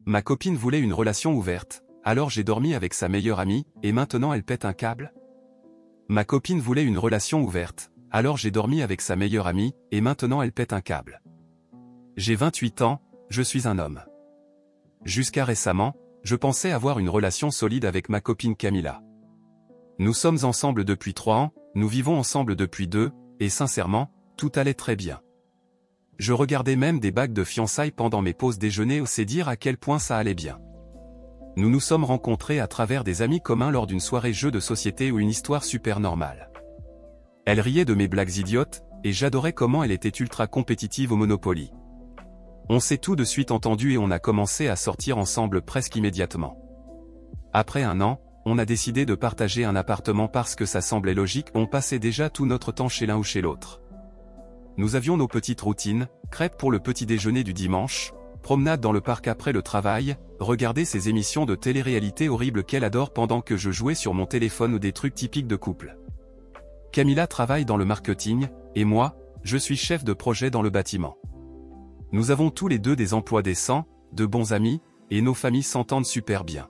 Ma copine voulait une relation ouverte, alors j'ai dormi avec sa meilleure amie, et maintenant elle pète un câble? Ma copine voulait une relation ouverte, alors j'ai dormi avec sa meilleure amie, et maintenant elle pète un câble. J'ai 28 ans, je suis un homme. Jusqu'à récemment, je pensais avoir une relation solide avec ma copine Camilla. Nous sommes ensemble depuis 3 ans, nous vivons ensemble depuis 2, et sincèrement, tout allait très bien. Je regardais même des bagues de fiançailles pendant mes pauses déjeuner, c'est dire à quel point ça allait bien. Nous nous sommes rencontrés à travers des amis communs lors d'une soirée jeu de société ou une histoire super normale. Elle riait de mes blagues idiotes, et j'adorais comment elle était ultra compétitive au Monopoly. On s'est tout de suite entendu et on a commencé à sortir ensemble presque immédiatement. Après 1 an, on a décidé de partager un appartement parce que ça semblait logique, on passait déjà tout notre temps chez l'un ou chez l'autre. Nous avions nos petites routines, crêpes pour le petit déjeuner du dimanche, promenade dans le parc après le travail, regarder ces émissions de télé-réalité horribles qu'elle adore pendant que je jouais sur mon téléphone ou des trucs typiques de couple. Camilla travaille dans le marketing, et moi, je suis chef de projet dans le bâtiment. Nous avons tous les deux des emplois décents, de bons amis, et nos familles s'entendent super bien.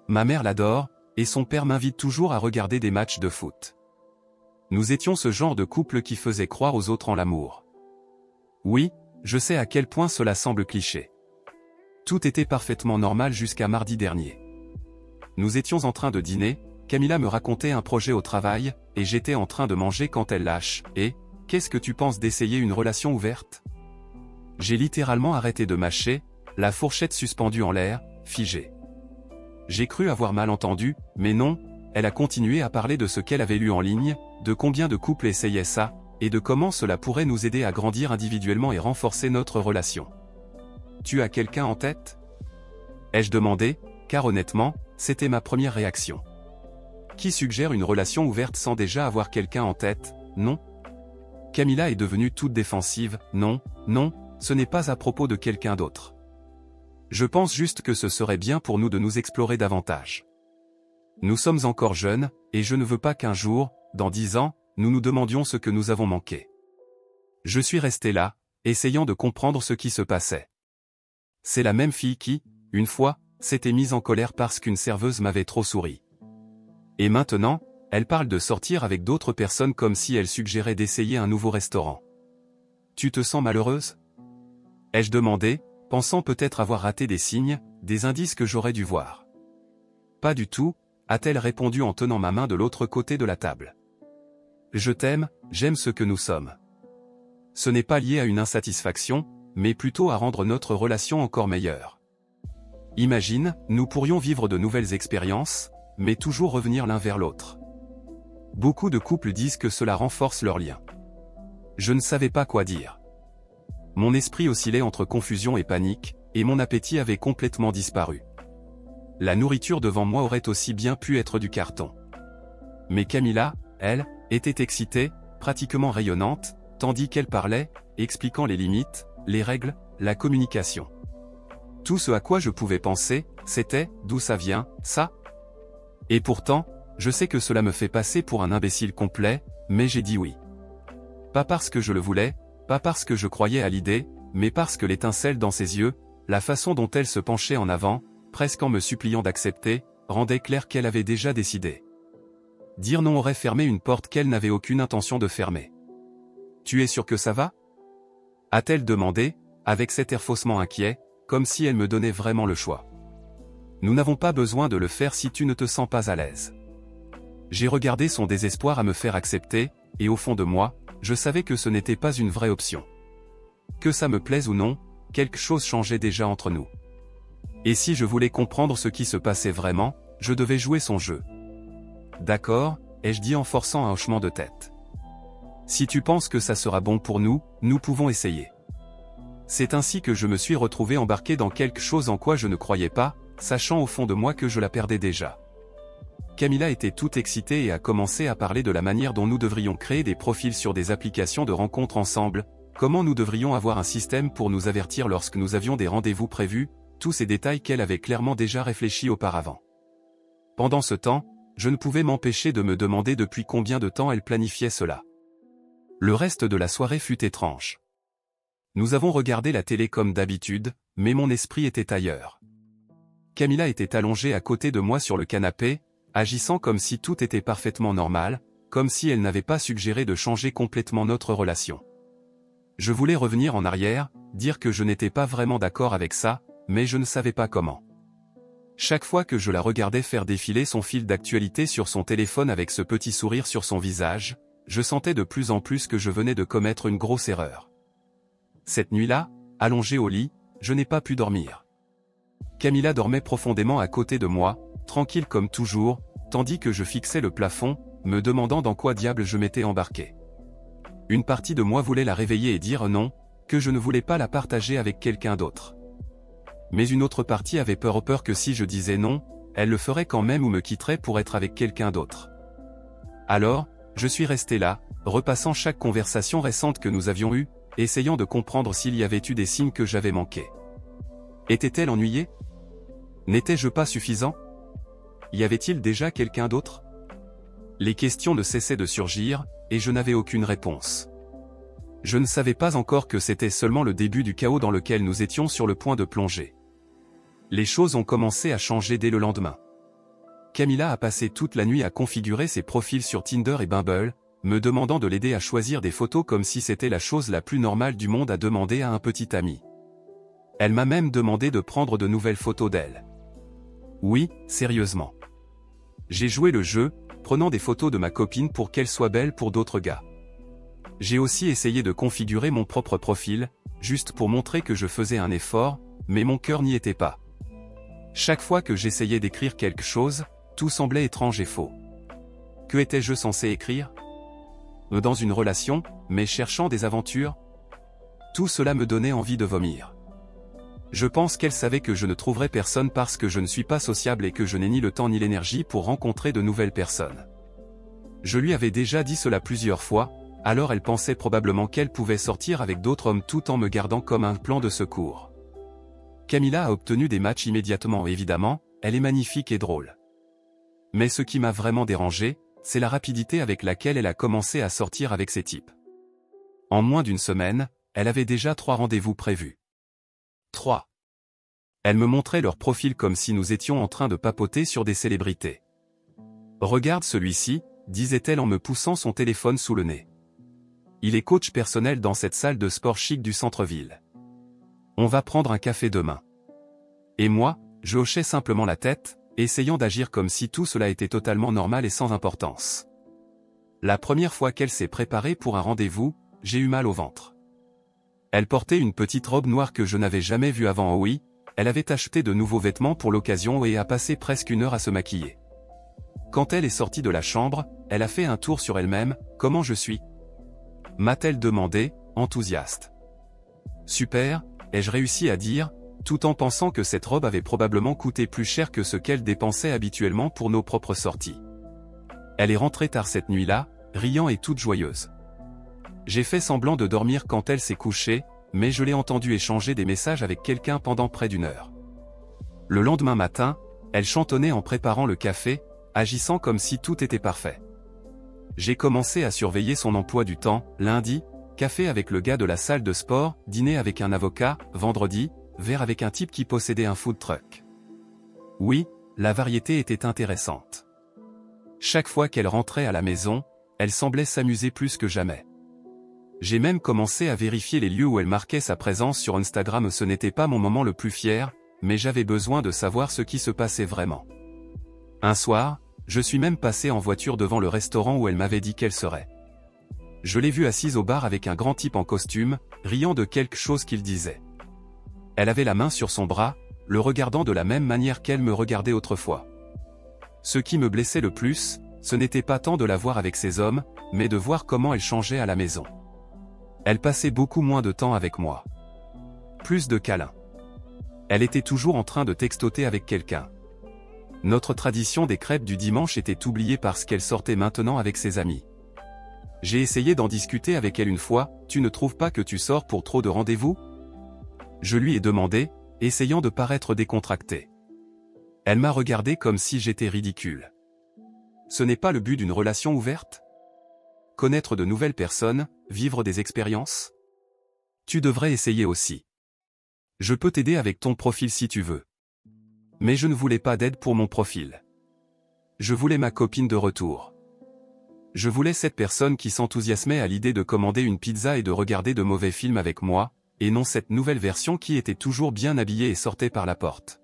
Ma mère l'adore, et son père m'invite toujours à regarder des matchs de foot. Nous étions ce genre de couple qui faisait croire aux autres en l'amour. Oui, je sais à quel point cela semble cliché. Tout était parfaitement normal jusqu'à mardi dernier. Nous étions en train de dîner, Camilla me racontait un projet au travail, et j'étais en train de manger quand elle lâche, « Et, qu'est-ce que tu penses d'essayer une relation ouverte ?» J'ai littéralement arrêté de mâcher, la fourchette suspendue en l'air, figée. J'ai cru avoir mal entendu, mais non, elle a continué à parler de ce qu'elle avait lu en ligne, de combien de couples essayaient ça, et de comment cela pourrait nous aider à grandir individuellement et renforcer notre relation. Tu as quelqu'un en tête? Ai-je demandé, car honnêtement, c'était ma première réaction. Qui suggère une relation ouverte sans déjà avoir quelqu'un en tête? Non. Camilla est devenue toute défensive, non, non, ce n'est pas à propos de quelqu'un d'autre. Je pense juste que ce serait bien pour nous de nous explorer davantage. Nous sommes encore jeunes, et je ne veux pas qu'un jour, dans 10 ans, nous nous demandions ce que nous avons manqué. Je suis resté là, essayant de comprendre ce qui se passait. C'est la même fille qui, une fois, s'était mise en colère parce qu'une serveuse m'avait trop souri. Et maintenant, elle parle de sortir avec d'autres personnes comme si elle suggérait d'essayer un nouveau restaurant. Tu te sens malheureuse? Ai-je demandé, pensant peut-être avoir raté des signes, des indices que j'aurais dû voir. Pas du tout, a-t-elle répondu en tenant ma main de l'autre côté de la table. Je t'aime, j'aime ce que nous sommes. Ce n'est pas lié à une insatisfaction, mais plutôt à rendre notre relation encore meilleure. Imagine, nous pourrions vivre de nouvelles expériences, mais toujours revenir l'un vers l'autre. Beaucoup de couples disent que cela renforce leur lien. Je ne savais pas quoi dire. Mon esprit oscillait entre confusion et panique, et mon appétit avait complètement disparu. La nourriture devant moi aurait aussi bien pu être du carton. Mais Camilla, elle, était excitée, pratiquement rayonnante, tandis qu'elle parlait, expliquant les limites, les règles, la communication. Tout ce à quoi je pouvais penser, c'était « d'où ça vient, ça ?» Et pourtant, je sais que cela me fait passer pour un imbécile complet, mais j'ai dit oui. Pas parce que je le voulais, pas parce que je croyais à l'idée, mais parce que l'étincelle dans ses yeux, la façon dont elle se penchait en avant, presque en me suppliant d'accepter, rendait clair qu'elle avait déjà décidé. Dire non aurait fermé une porte qu'elle n'avait aucune intention de fermer. « Tu es sûr que ça va ?» a-t-elle demandé, avec cet air faussement inquiet, comme si elle me donnait vraiment le choix. « Nous n'avons pas besoin de le faire si tu ne te sens pas à l'aise. » J'ai regardé son désespoir à me faire accepter, et au fond de moi, je savais que ce n'était pas une vraie option. Que ça me plaise ou non, quelque chose changeait déjà entre nous. Et si je voulais comprendre ce qui se passait vraiment, je devais jouer son jeu. « D'accord, » ai-je dit en forçant un hochement de tête. « Si tu penses que ça sera bon pour nous, nous pouvons essayer. » C'est ainsi que je me suis retrouvé embarqué dans quelque chose en quoi je ne croyais pas, sachant au fond de moi que je la perdais déjà. Camilla était toute excitée et a commencé à parler de la manière dont nous devrions créer des profils sur des applications de rencontres ensemble, comment nous devrions avoir un système pour nous avertir lorsque nous avions des rendez-vous prévus, tous ces détails qu'elle avait clairement déjà réfléchis auparavant. Pendant ce temps, je ne pouvais m'empêcher de me demander depuis combien de temps elle planifiait cela. Le reste de la soirée fut étrange. Nous avons regardé la télé comme d'habitude, mais mon esprit était ailleurs. Camilla était allongée à côté de moi sur le canapé, agissant comme si tout était parfaitement normal, comme si elle n'avait pas suggéré de changer complètement notre relation. Je voulais revenir en arrière, dire que je n'étais pas vraiment d'accord avec ça, mais je ne savais pas comment. Chaque fois que je la regardais faire défiler son fil d'actualité sur son téléphone avec ce petit sourire sur son visage, je sentais de plus en plus que je venais de commettre une grosse erreur. Cette nuit-là, allongée au lit, je n'ai pas pu dormir. Camilla dormait profondément à côté de moi, tranquille comme toujours, tandis que je fixais le plafond, me demandant dans quoi diable je m'étais embarqué. Une partie de moi voulait la réveiller et dire non, que je ne voulais pas la partager avec quelqu'un d'autre. Mais une autre partie avait peur que si je disais non, elle le ferait quand même ou me quitterait pour être avec quelqu'un d'autre. Alors, je suis resté là, repassant chaque conversation récente que nous avions eue, essayant de comprendre s'il y avait eu des signes que j'avais manqués. Était-elle ennuyée? N'étais-je pas suffisant? Y avait-il déjà quelqu'un d'autre? Les questions ne cessaient de surgir, et je n'avais aucune réponse. Je ne savais pas encore que c'était seulement le début du chaos dans lequel nous étions sur le point de plonger. Les choses ont commencé à changer dès le lendemain. Camilla a passé toute la nuit à configurer ses profils sur Tinder et Bumble, me demandant de l'aider à choisir des photos comme si c'était la chose la plus normale du monde à demander à un petit ami. Elle m'a même demandé de prendre de nouvelles photos d'elle. Oui, sérieusement. J'ai joué le jeu, prenant des photos de ma copine pour qu'elle soit belle pour d'autres gars. J'ai aussi essayé de configurer mon propre profil, juste pour montrer que je faisais un effort, mais mon cœur n'y était pas. Chaque fois que j'essayais d'écrire quelque chose, tout semblait étrange et faux. Que étais-je censé écrire? Dans une relation, mais cherchant des aventures? Tout cela me donnait envie de vomir. Je pense qu'elle savait que je ne trouverais personne parce que je ne suis pas sociable et que je n'ai ni le temps ni l'énergie pour rencontrer de nouvelles personnes. Je lui avais déjà dit cela plusieurs fois, alors elle pensait probablement qu'elle pouvait sortir avec d'autres hommes tout en me gardant comme un plan de secours. Camilla a obtenu des matchs immédiatement évidemment, elle est magnifique et drôle. Mais ce qui m'a vraiment dérangé, c'est la rapidité avec laquelle elle a commencé à sortir avec ces types. En moins d'une semaine, elle avait déjà 3 rendez-vous prévus. 3. Elle me montrait leur profil comme si nous étions en train de papoter sur des célébrités. Regarde celui-ci, disait-elle en me poussant son téléphone sous le nez. Il est coach personnel dans cette salle de sport chic du centre-ville. On va prendre un café demain. Et moi, je hochais simplement la tête, essayant d'agir comme si tout cela était totalement normal et sans importance. La première fois qu'elle s'est préparée pour un rendez-vous, j'ai eu mal au ventre. Elle portait une petite robe noire que je n'avais jamais vue avant. Oui, elle avait acheté de nouveaux vêtements pour l'occasion et a passé presque 1 heure à se maquiller. Quand elle est sortie de la chambre, elle a fait un tour sur elle-même. Comment je suis? M'a-t-elle demandé, enthousiaste. Super, ai-je réussi à dire, tout en pensant que cette robe avait probablement coûté plus cher que ce qu'elle dépensait habituellement pour nos propres sorties. Elle est rentrée tard cette nuit-là, riant et toute joyeuse. J'ai fait semblant de dormir quand elle s'est couchée, mais je l'ai entendue échanger des messages avec quelqu'un pendant près d'1 heure. Le lendemain matin, elle chantonnait en préparant le café, agissant comme si tout était parfait. J'ai commencé à surveiller son emploi du temps, lundi, café avec le gars de la salle de sport, dîner avec un avocat, vendredi, verre avec un type qui possédait un food truck. Oui, la variété était intéressante. Chaque fois qu'elle rentrait à la maison, elle semblait s'amuser plus que jamais. J'ai même commencé à vérifier les lieux où elle marquait sa présence sur Instagram. Ce n'était pas mon moment le plus fier, mais j'avais besoin de savoir ce qui se passait vraiment. Un soir, je suis même passé en voiture devant le restaurant où elle m'avait dit qu'elle serait. Je l'ai vue assise au bar avec un grand type en costume, riant de quelque chose qu'il disait. Elle avait la main sur son bras, le regardant de la même manière qu'elle me regardait autrefois. Ce qui me blessait le plus, ce n'était pas tant de la voir avec ces hommes, mais de voir comment elle changeait à la maison. Elle passait beaucoup moins de temps avec moi. Plus de câlins. Elle était toujours en train de textoter avec quelqu'un. Notre tradition des crêpes du dimanche était oubliée parce qu'elle sortait maintenant avec ses amis. J'ai essayé d'en discuter avec elle une fois. Tu ne trouves pas que tu sors pour trop de rendez-vous? Je lui ai demandé, essayant de paraître décontracté. Elle m'a regardé comme si j'étais ridicule. Ce n'est pas le but d'une relation ouverte? Connaître de nouvelles personnes, vivre des expériences? Tu devrais essayer aussi. Je peux t'aider avec ton profil si tu veux. Mais je ne voulais pas d'aide pour mon profil. Je voulais ma copine de retour. Je voulais cette personne qui s'enthousiasmait à l'idée de commander une pizza et de regarder de mauvais films avec moi, et non cette nouvelle version qui était toujours bien habillée et sortait par la porte.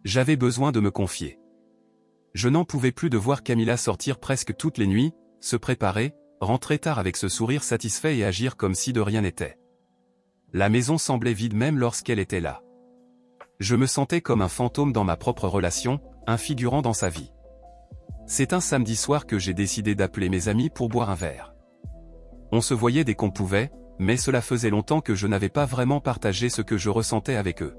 J'avais besoin de me confier. Je n'en pouvais plus de voir Camilla sortir presque toutes les nuits, se préparer, rentrer tard avec ce sourire satisfait et agir comme si de rien n'était. La maison semblait vide même lorsqu'elle était là. Je me sentais comme un fantôme dans ma propre relation, un figurant dans sa vie. C'est un samedi soir que j'ai décidé d'appeler mes amis pour boire un verre. On se voyait dès qu'on pouvait, mais cela faisait longtemps que je n'avais pas vraiment partagé ce que je ressentais avec eux.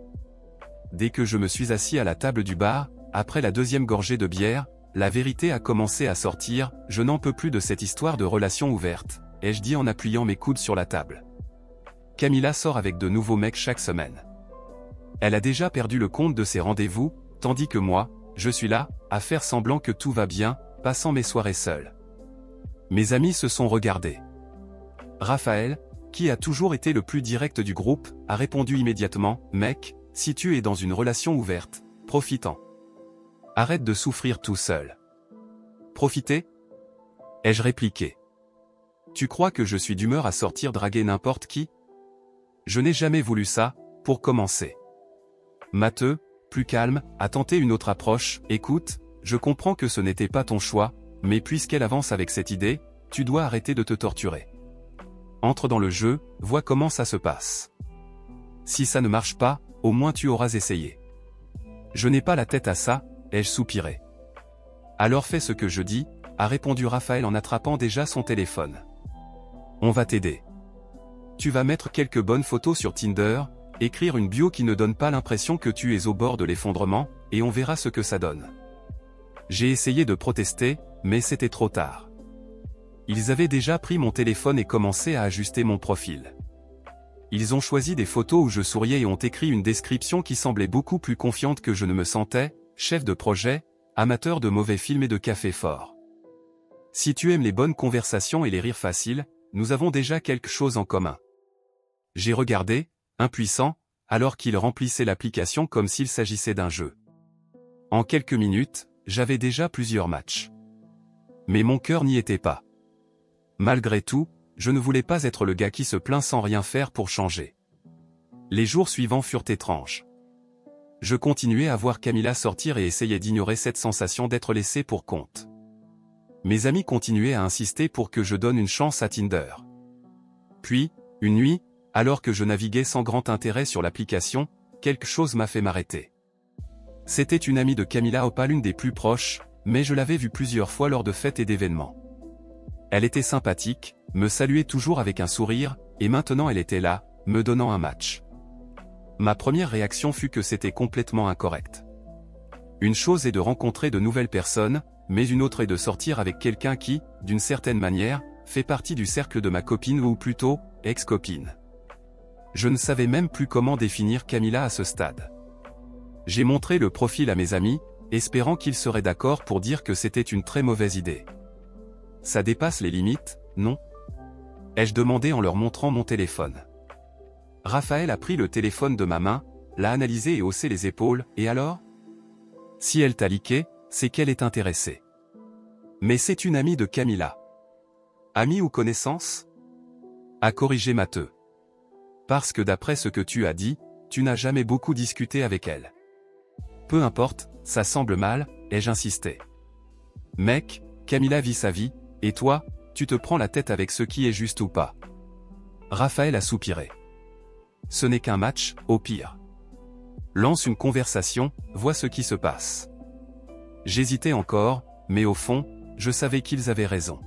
Dès que je me suis assis à la table du bar, après la deuxième gorgée de bière, la vérité a commencé à sortir. Je n'en peux plus de cette histoire de relation ouverte, ai-je dit en appuyant mes coudes sur la table. Camilla sort avec de nouveaux mecs chaque semaine. Elle a déjà perdu le compte de ses rendez-vous, tandis que moi, je suis là, à faire semblant que tout va bien, passant mes soirées seul. Mes amis se sont regardés. Raphaël, qui a toujours été le plus direct du groupe, a répondu immédiatement, « Mec, si tu es dans une relation ouverte, profite-en. Arrête de souffrir tout seul. » Profiter ? Ai-je répliqué. Tu crois que je suis d'humeur à sortir draguer n'importe qui ? Je n'ai jamais voulu ça, pour commencer. Matteux, plus calme, a tenté une autre approche. Écoute, je comprends que ce n'était pas ton choix, mais puisqu'elle avance avec cette idée, tu dois arrêter de te torturer. Entre dans le jeu, vois comment ça se passe. Si ça ne marche pas, au moins tu auras essayé. Je n'ai pas la tête à ça, ai-je soupiré. Alors fais ce que je dis, a répondu Raphaël en attrapant déjà son téléphone. On va t'aider. Tu vas mettre quelques bonnes photos sur Tinder, écrire une bio qui ne donne pas l'impression que tu es au bord de l'effondrement, et on verra ce que ça donne. J'ai essayé de protester, mais c'était trop tard. Ils avaient déjà pris mon téléphone et commencé à ajuster mon profil. Ils ont choisi des photos où je souriais et ont écrit une description qui semblait beaucoup plus confiante que je ne me sentais, chef de projet, amateur de mauvais films et de café fort. Si tu aimes les bonnes conversations et les rires faciles, nous avons déjà quelque chose en commun. J'ai regardé, impuissant, alors qu'il remplissait l'application comme s'il s'agissait d'un jeu. En quelques minutes, j'avais déjà plusieurs matchs. Mais mon cœur n'y était pas. Malgré tout, je ne voulais pas être le gars qui se plaint sans rien faire pour changer. Les jours suivants furent étranges. Je continuais à voir Camilla sortir et essayais d'ignorer cette sensation d'être laissé pour compte. Mes amis continuaient à insister pour que je donne une chance à Tinder. Puis, une nuit, alors que je naviguais sans grand intérêt sur l'application, quelque chose m'a fait m'arrêter. C'était une amie de Camilla pas l'une des plus proches, mais je l'avais vue plusieurs fois lors de fêtes et d'événements. Elle était sympathique, me saluait toujours avec un sourire, et maintenant elle était là, me donnant un match. Ma première réaction fut que c'était complètement incorrect. Une chose est de rencontrer de nouvelles personnes, mais une autre est de sortir avec quelqu'un qui, d'une certaine manière, fait partie du cercle de ma copine ou plutôt, ex-copine. Je ne savais même plus comment définir Camilla à ce stade. J'ai montré le profil à mes amis, espérant qu'ils seraient d'accord pour dire que c'était une très mauvaise idée. Ça dépasse les limites, non ? Ai-je demandé en leur montrant mon téléphone. Raphaël a pris le téléphone de ma main, l'a analysé et haussé les épaules, et alors ? Si elle t'a liké, c'est qu'elle est intéressée. Mais c'est une amie de Camilla. Amie ou connaissance ? A corrigé Matteux. Parce que d'après ce que tu as dit, tu n'as jamais beaucoup discuté avec elle. Peu importe, ça semble mal, ai-je insisté. Mec, Camilla vit sa vie, et toi, tu te prends la tête avec ce qui est juste ou pas. Raphaël a soupiré. Ce n'est qu'un match, au pire. Lance une conversation, vois ce qui se passe. J'hésitais encore, mais au fond, je savais qu'ils avaient raison.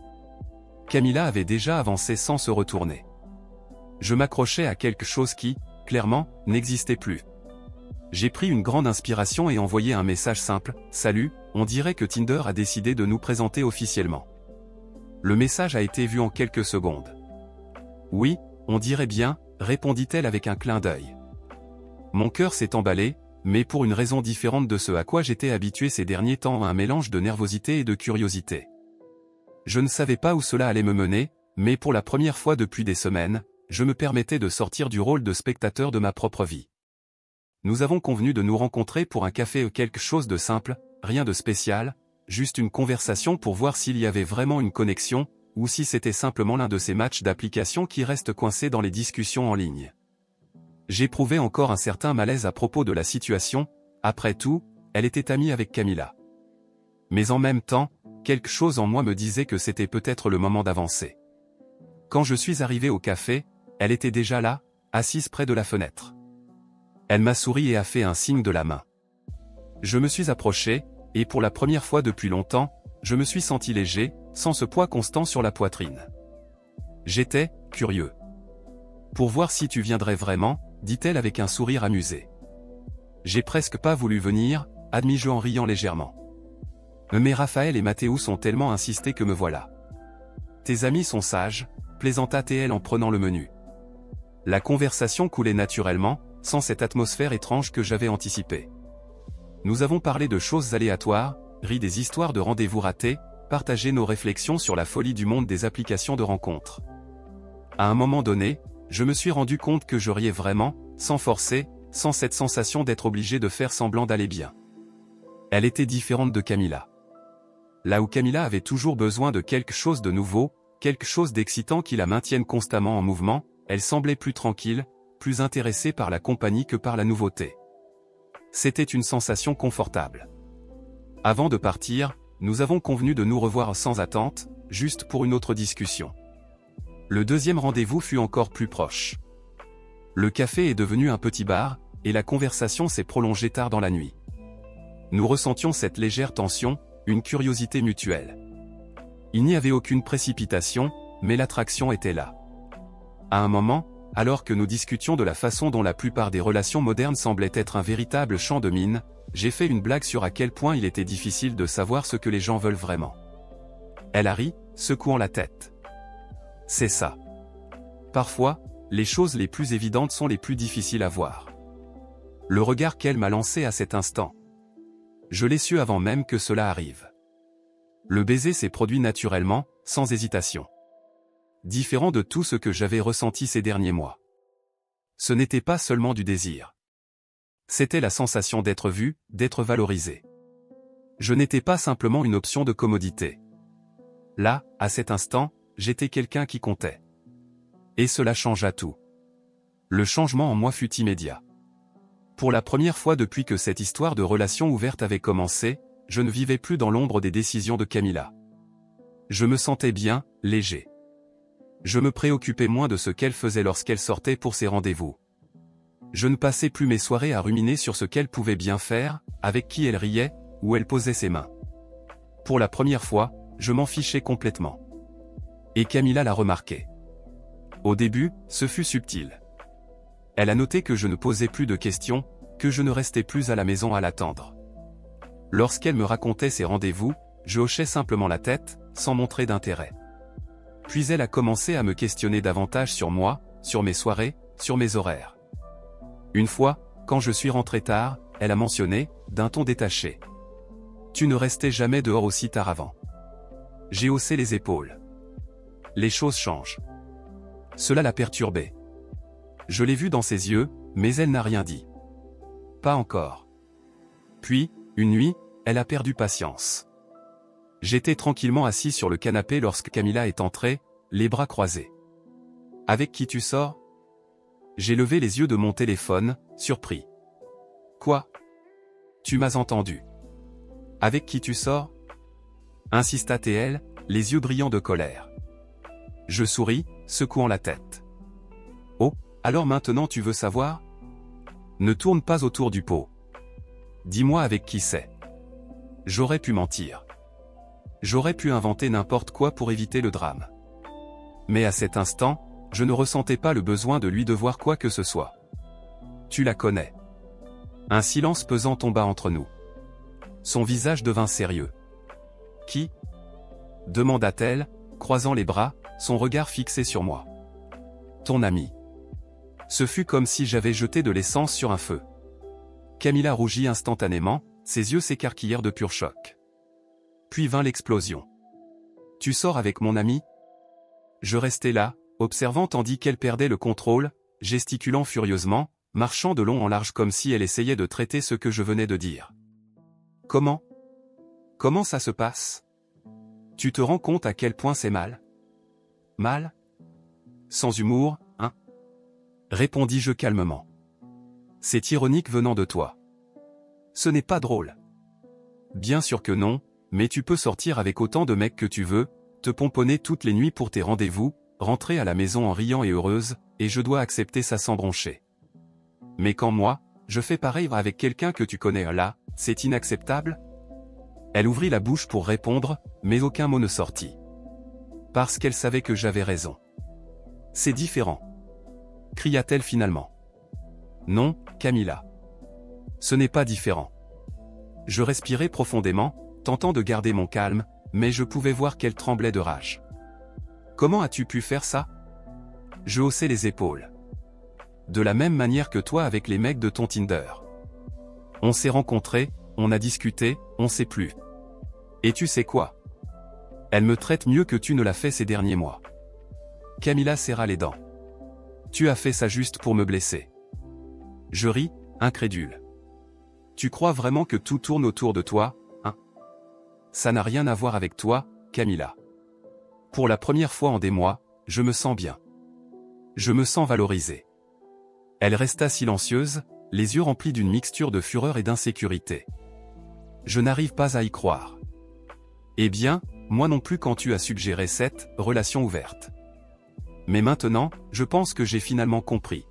Camilla avait déjà avancé sans se retourner. Je m'accrochais à quelque chose qui, clairement, n'existait plus. J'ai pris une grande inspiration et envoyé un message simple, « Salut, on dirait que Tinder a décidé de nous présenter officiellement. » Le message a été vu en quelques secondes. « Oui, on dirait bien, » répondit-elle avec un clin d'œil. Mon cœur s'est emballé, mais pour une raison différente de ce à quoi j'étais habitué ces derniers temps, un mélange de nervosité et de curiosité. Je ne savais pas où cela allait me mener, mais pour la première fois depuis des semaines, je me permettais de sortir du rôle de spectateur de ma propre vie. Nous avons convenu de nous rencontrer pour un café, quelque chose de simple, rien de spécial, juste une conversation pour voir s'il y avait vraiment une connexion, ou si c'était simplement l'un de ces matchs d'application qui restent coincés dans les discussions en ligne. J'éprouvais encore un certain malaise à propos de la situation, après tout, elle était amie avec Camilla. Mais en même temps, quelque chose en moi me disait que c'était peut-être le moment d'avancer. Quand je suis arrivé au café, elle était déjà là, assise près de la fenêtre. Elle m'a souri et a fait un signe de la main. Je me suis approché, et pour la première fois depuis longtemps, je me suis senti léger, sans ce poids constant sur la poitrine. J'étais curieux. Pour voir si tu viendrais vraiment, dit-elle avec un sourire amusé. J'ai presque pas voulu venir, admis-je en riant légèrement. Mais Raphaël et Mathéus ont tellement insisté que me voilà. Tes amis sont sages, plaisanta-t-elle en prenant le menu. La conversation coulait naturellement, sans cette atmosphère étrange que j'avais anticipée. Nous avons parlé de choses aléatoires, ri des histoires de rendez-vous ratés, partagé nos réflexions sur la folie du monde des applications de rencontres. À un moment donné, je me suis rendu compte que je riais vraiment, sans forcer, sans cette sensation d'être obligé de faire semblant d'aller bien. Elle était différente de Camilla. Là où Camilla avait toujours besoin de quelque chose de nouveau, quelque chose d'excitant qui la maintienne constamment en mouvement, elle semblait plus tranquille, plus intéressée par la compagnie que par la nouveauté. C'était une sensation confortable. Avant de partir, nous avons convenu de nous revoir sans attente, juste pour une autre discussion. Le deuxième rendez-vous fut encore plus proche. Le café est devenu un petit bar, et la conversation s'est prolongée tard dans la nuit. Nous ressentions cette légère tension, une curiosité mutuelle. Il n'y avait aucune précipitation, mais l'attraction était là. À un moment, alors que nous discutions de la façon dont la plupart des relations modernes semblaient être un véritable champ de mines, j'ai fait une blague sur à quel point il était difficile de savoir ce que les gens veulent vraiment. Elle a ri, secouant la tête. C'est ça. Parfois, les choses les plus évidentes sont les plus difficiles à voir. Le regard qu'elle m'a lancé à cet instant. Je l'ai su avant même que cela arrive. Le baiser s'est produit naturellement, sans hésitation. Différent de tout ce que j'avais ressenti ces derniers mois. Ce n'était pas seulement du désir. C'était la sensation d'être vu, d'être valorisé. Je n'étais pas simplement une option de commodité. Là, à cet instant, j'étais quelqu'un qui comptait. Et cela changea tout. Le changement en moi fut immédiat. Pour la première fois depuis que cette histoire de relation ouverte avait commencé, je ne vivais plus dans l'ombre des décisions de Camilla. Je me sentais bien, léger. Je me préoccupais moins de ce qu'elle faisait lorsqu'elle sortait pour ses rendez-vous. Je ne passais plus mes soirées à ruminer sur ce qu'elle pouvait bien faire, avec qui elle riait, où elle posait ses mains. Pour la première fois, je m'en fichais complètement. Et Camilla l'a remarqué. Au début, ce fut subtil. Elle a noté que je ne posais plus de questions, que je ne restais plus à la maison à l'attendre. Lorsqu'elle me racontait ses rendez-vous, je hochais simplement la tête, sans montrer d'intérêt. Puis elle a commencé à me questionner davantage sur moi, sur mes soirées, sur mes horaires. Une fois, quand je suis rentré tard, elle a mentionné, d'un ton détaché. « Tu ne restais jamais dehors aussi tard avant. » J'ai haussé les épaules. Les choses changent. Cela l'a perturbée. Je l'ai vue dans ses yeux, mais elle n'a rien dit. Pas encore. Puis, une nuit, elle a perdu patience. J'étais tranquillement assis sur le canapé lorsque Camilla est entrée, les bras croisés. « Avec qui tu sors ?» J'ai levé les yeux de mon téléphone, surpris. « Quoi ? Tu m'as entendu. Avec qui tu sors ?» insista-t-elle, les yeux brillants de colère. Je souris, secouant la tête. « Oh, alors maintenant tu veux savoir ? Ne tourne pas autour du pot. Dis-moi avec qui c'est. » J'aurais pu mentir. J'aurais pu inventer n'importe quoi pour éviter le drame. Mais à cet instant, je ne ressentais pas le besoin de lui devoir quoi que ce soit. Tu la connais. Un silence pesant tomba entre nous. Son visage devint sérieux. Qui ? demanda-t-elle, croisant les bras, son regard fixé sur moi. Ton ami. Ce fut comme si j'avais jeté de l'essence sur un feu. Camilla rougit instantanément, ses yeux s'écarquillèrent de pur choc. Puis vint l'explosion. Tu sors avec mon ami ? Je restais là, observant tandis qu'elle perdait le contrôle, gesticulant furieusement, marchant de long en large comme si elle essayait de traiter ce que je venais de dire. Comment? Comment ça se passe? Tu te rends compte à quel point c'est mal? Mal? Sans humour, hein? Répondis-je calmement. C'est ironique venant de toi. Ce n'est pas drôle. Bien sûr que non, mais tu peux sortir avec autant de mecs que tu veux, te pomponner toutes les nuits pour tes rendez-vous, rentrer à la maison en riant et heureuse, et je dois accepter ça sans broncher. Mais quand moi, je fais pareil avec quelqu'un que tu connais là, c'est inacceptable? Elle ouvrit la bouche pour répondre, mais aucun mot ne sortit. Parce qu'elle savait que j'avais raison. C'est différent. Cria-t-elle finalement. Non, Camilla. Ce n'est pas différent. Je respirais profondément, tentant de garder mon calme, mais je pouvais voir qu'elle tremblait de rage. Comment as-tu pu faire ça? Je haussai les épaules. De la même manière que toi avec les mecs de ton Tinder. On s'est rencontrés, on a discuté, on sait plus. Et tu sais quoi? Elle me traite mieux que tu ne l'as fait ces derniers mois. Camilla serra les dents. Tu as fait ça juste pour me blesser. Je ris, incrédule. Tu crois vraiment que tout tourne autour de toi, hein? Ça n'a rien à voir avec toi, Camilla. Pour la première fois en des mois, je me sens bien. Je me sens valorisé. Elle resta silencieuse, les yeux remplis d'une mixture de fureur et d'insécurité. Je n'arrive pas à y croire. Eh bien, moi non plus quand tu as suggéré cette relation ouverte. Mais maintenant, je pense que j'ai finalement compris.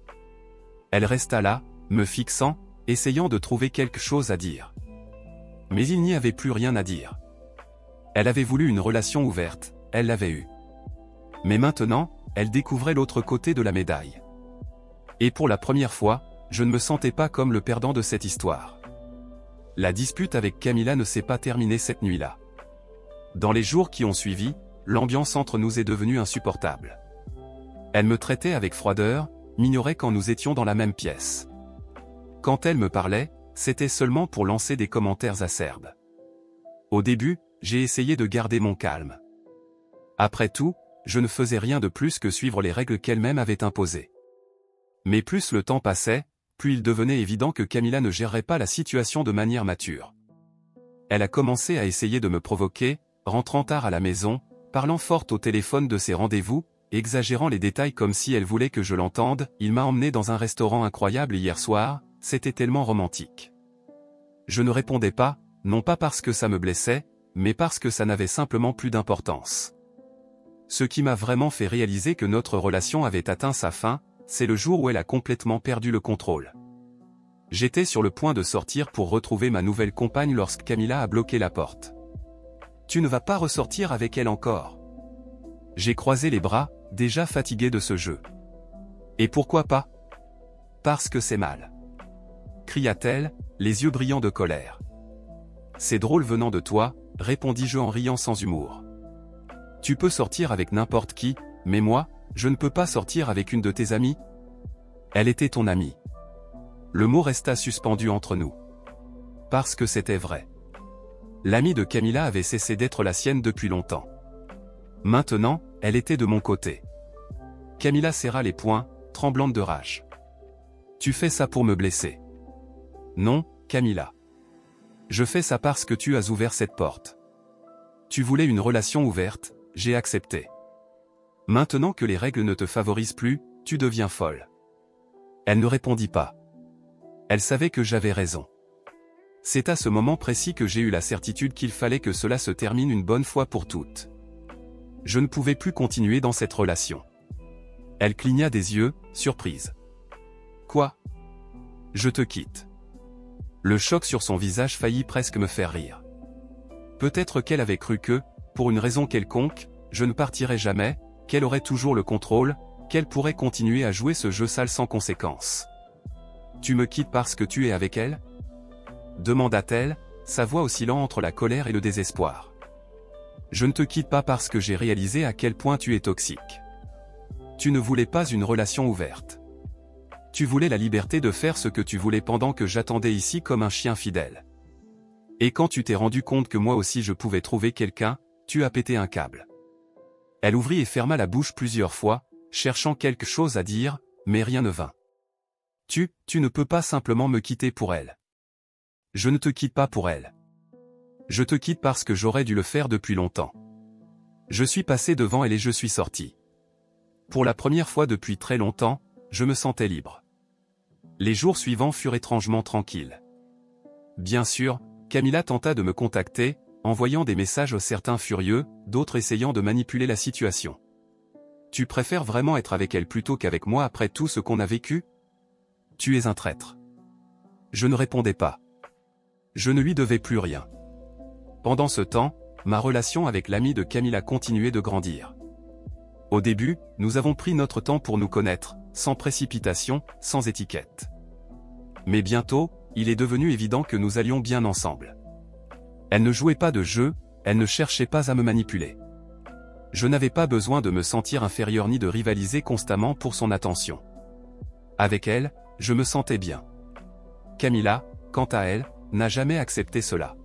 Elle resta là, me fixant, essayant de trouver quelque chose à dire. Mais il n'y avait plus rien à dire. Elle avait voulu une relation ouverte, elle l'avait eue. Mais maintenant, elle découvrait l'autre côté de la médaille. Et pour la première fois, je ne me sentais pas comme le perdant de cette histoire. La dispute avec Camilla ne s'est pas terminée cette nuit-là. Dans les jours qui ont suivi, l'ambiance entre nous est devenue insupportable. Elle me traitait avec froideur, m'ignorait quand nous étions dans la même pièce. Quand elle me parlait, c'était seulement pour lancer des commentaires acerbes. Au début, j'ai essayé de garder mon calme. Après tout, je ne faisais rien de plus que suivre les règles qu'elle-même avait imposées. Mais plus le temps passait, plus il devenait évident que Camilla ne gérerait pas la situation de manière mature. Elle a commencé à essayer de me provoquer, rentrant tard à la maison, parlant fort au téléphone de ses rendez-vous, exagérant les détails comme si elle voulait que je l'entende. Il m'a emmené dans un restaurant incroyable hier soir, c'était tellement romantique. Je ne répondais pas, non pas parce que ça me blessait, mais parce que ça n'avait simplement plus d'importance. Ce qui m'a vraiment fait réaliser que notre relation avait atteint sa fin, c'est le jour où elle a complètement perdu le contrôle. J'étais sur le point de sortir pour retrouver ma nouvelle compagne lorsque Camilla a bloqué la porte. Tu ne vas pas ressortir avec elle encore. J'ai croisé les bras, déjà fatigué de ce jeu. Et pourquoi pas? Parce que c'est mal. Cria-t-elle, les yeux brillants de colère. C'est drôle venant de toi, répondis-je en riant sans humour. Tu peux sortir avec n'importe qui, mais moi, je ne peux pas sortir avec une de tes amies? Elle était ton amie. Le mot resta suspendu entre nous. Parce que c'était vrai. L'amie de Camilla avait cessé d'être la sienne depuis longtemps. Maintenant, elle était de mon côté. Camilla serra les poings, tremblante de rage. Tu fais ça pour me blesser. Non, Camilla. Je fais ça parce que tu as ouvert cette porte. Tu voulais une relation ouverte, j'ai accepté. Maintenant que les règles ne te favorisent plus, tu deviens folle. Elle ne répondit pas. Elle savait que j'avais raison. C'est à ce moment précis que j'ai eu la certitude qu'il fallait que cela se termine une bonne fois pour toutes. Je ne pouvais plus continuer dans cette relation. Elle cligna des yeux, surprise. Quoi? Je te quitte. Le choc sur son visage faillit presque me faire rire. Peut-être qu'elle avait cru que, pour une raison quelconque, je ne partirais jamais, qu'elle aurait toujours le contrôle, qu'elle pourrait continuer à jouer ce jeu sale sans conséquence. Tu me quittes parce que tu es avec elle? Demanda-t-elle, sa voix oscillant entre la colère et le désespoir. Je ne te quitte pas parce que j'ai réalisé à quel point tu es toxique. Tu ne voulais pas une relation ouverte. Tu voulais la liberté de faire ce que tu voulais pendant que j'attendais ici comme un chien fidèle. Et quand tu t'es rendu compte que moi aussi je pouvais trouver quelqu'un, tu as pété un câble. Elle ouvrit et ferma la bouche plusieurs fois, cherchant quelque chose à dire, mais rien ne vint. Tu ne peux pas simplement me quitter pour elle. Je ne te quitte pas pour elle. Je te quitte parce que j'aurais dû le faire depuis longtemps. Je suis passé devant elle et je suis sorti. Pour la première fois depuis très longtemps, je me sentais libre. Les jours suivants furent étrangement tranquilles. Bien sûr, Camilla tenta de me contacter, envoyant des messages certains furieux, d'autres essayant de manipuler la situation. Tu préfères vraiment être avec elle plutôt qu'avec moi après tout ce qu'on a vécu? Tu es un traître. Je ne répondais pas. Je ne lui devais plus rien. Pendant ce temps, ma relation avec l'ami de Camilla continuait de grandir. Au début, nous avons pris notre temps pour nous connaître, sans précipitation, sans étiquette. Mais bientôt, il est devenu évident que nous allions bien ensemble. Elle ne jouait pas de jeu, elle ne cherchait pas à me manipuler. Je n'avais pas besoin de me sentir inférieur ni de rivaliser constamment pour son attention. Avec elle, je me sentais bien. Camilla, quant à elle, n'a jamais accepté cela.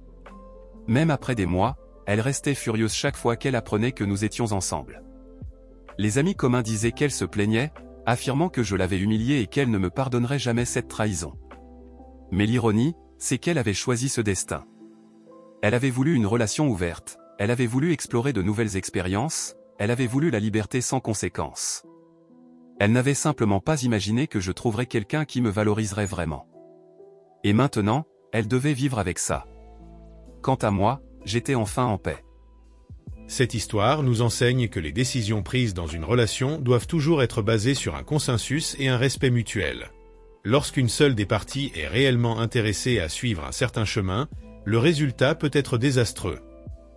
Même après des mois, elle restait furieuse chaque fois qu'elle apprenait que nous étions ensemble. Les amis communs disaient qu'elle se plaignait, affirmant que je l'avais humiliée et qu'elle ne me pardonnerait jamais cette trahison. Mais l'ironie, c'est qu'elle avait choisi ce destin. Elle avait voulu une relation ouverte, elle avait voulu explorer de nouvelles expériences, elle avait voulu la liberté sans conséquence. Elle n'avait simplement pas imaginé que je trouverais quelqu'un qui me valoriserait vraiment. Et maintenant, elle devait vivre avec ça. Quant à moi, j'étais enfin en paix. Cette histoire nous enseigne que les décisions prises dans une relation doivent toujours être basées sur un consensus et un respect mutuel. Lorsqu'une seule des parties est réellement intéressée à suivre un certain chemin, le résultat peut être désastreux.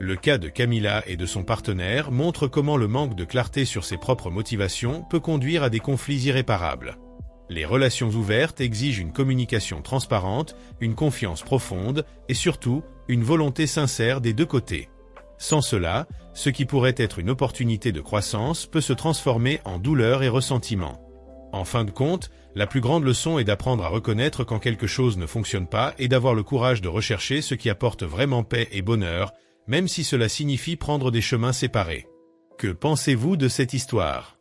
Le cas de Camilla et de son partenaire montre comment le manque de clarté sur ses propres motivations peut conduire à des conflits irréparables. Les relations ouvertes exigent une communication transparente, une confiance profonde et surtout, une volonté sincère des deux côtés. Sans cela, ce qui pourrait être une opportunité de croissance peut se transformer en douleur et ressentiment. En fin de compte, la plus grande leçon est d'apprendre à reconnaître quand quelque chose ne fonctionne pas et d'avoir le courage de rechercher ce qui apporte vraiment paix et bonheur, même si cela signifie prendre des chemins séparés. Que pensez-vous de cette histoire?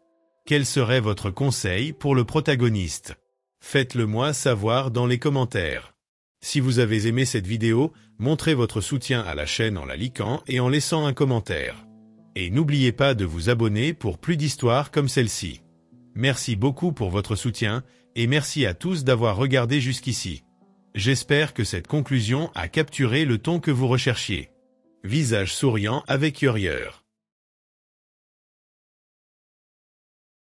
Quel serait votre conseil pour le protagoniste? Faites-le moi savoir dans les commentaires. Si vous avez aimé cette vidéo, montrez votre soutien à la chaîne en la likant et en laissant un commentaire. Et n'oubliez pas de vous abonner pour plus d'histoires comme celle-ci. Merci beaucoup pour votre soutien et merci à tous d'avoir regardé jusqu'ici. J'espère que cette conclusion a capturé le ton que vous recherchiez. Visage souriant avec Yorieur.